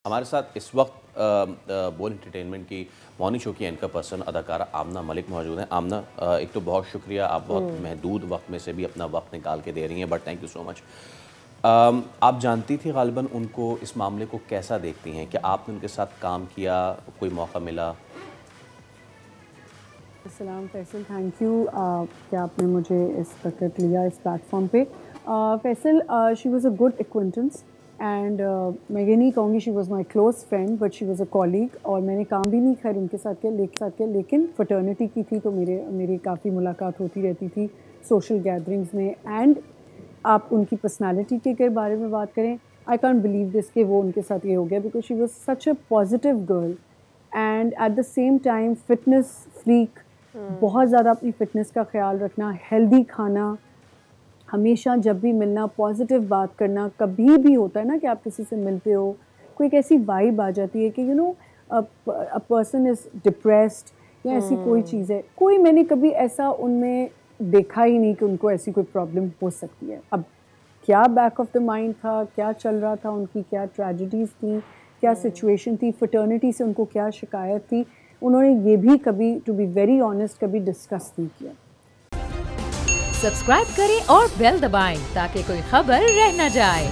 हमारे साथ इस वक्त बोल एंटरटेनमेंट की मॉर्निंग शो की एंकर पर्सन अदाकारा आमना मलिक मौजूद हैं। आमना, एक तो बहुत शुक्रिया, आप बहुत महदूद वक्त में से भी अपना वक्त निकाल के दे रही हैं, but thank you so much. आप जानती थी गालिबन उनको इस मामले को कैसा देखती हैं? क्या आपने उनके साथ काम किया, कोई मौका मिला? अस्सलाम फैसल, थैंक यू कि आपने मुझे इस वक्त लिया इस प्लेटफॉर्म पे। Faisal, she was a good acquaintance and मैं ये नहीं कहूँगी she was my close friend, but she was a colleague. और मैंने काम भी नहीं खैर उनके साथ किया लेकिन फटर्निटी की थी, तो मेरी काफ़ी मुलाकात होती रहती थी सोशल गैदरिंग्स में। एंड आप उनकी पर्सनालिटी के बारे में बात करें, आई कांट बिलीव दिस कि वो उनके साथ ये हो गया, because she was such a positive girl and at the same time fitness freak. बहुत ज़्यादा अपनी फिटनेस का ख्याल रखना, हेल्दी खाना, हमेशा जब भी मिलना पॉजिटिव बात करना। कभी भी होता है ना कि आप किसी से मिलते हो, कोई एक ऐसी वाइब आ जाती है कि you know a person is depressed या ऐसी कोई चीज़ है, कोई मैंने कभी ऐसा उनमें देखा ही नहीं कि उनको ऐसी कोई प्रॉब्लम हो सकती है। अब क्या बैक ऑफ द माइंड था, क्या चल रहा था, उनकी क्या ट्रेजेडीज़ थी, क्या सिचुएशन थी, फ्रेटर्निटी से उनको क्या शिकायत थी, उन्होंने ये भी कभी, टू बी वेरी ऑनेस्ट, कभी डिस्कस नहीं किया। सब्सक्राइब करें और बेल दबाएं ताकि कोई खबर रह न जाए।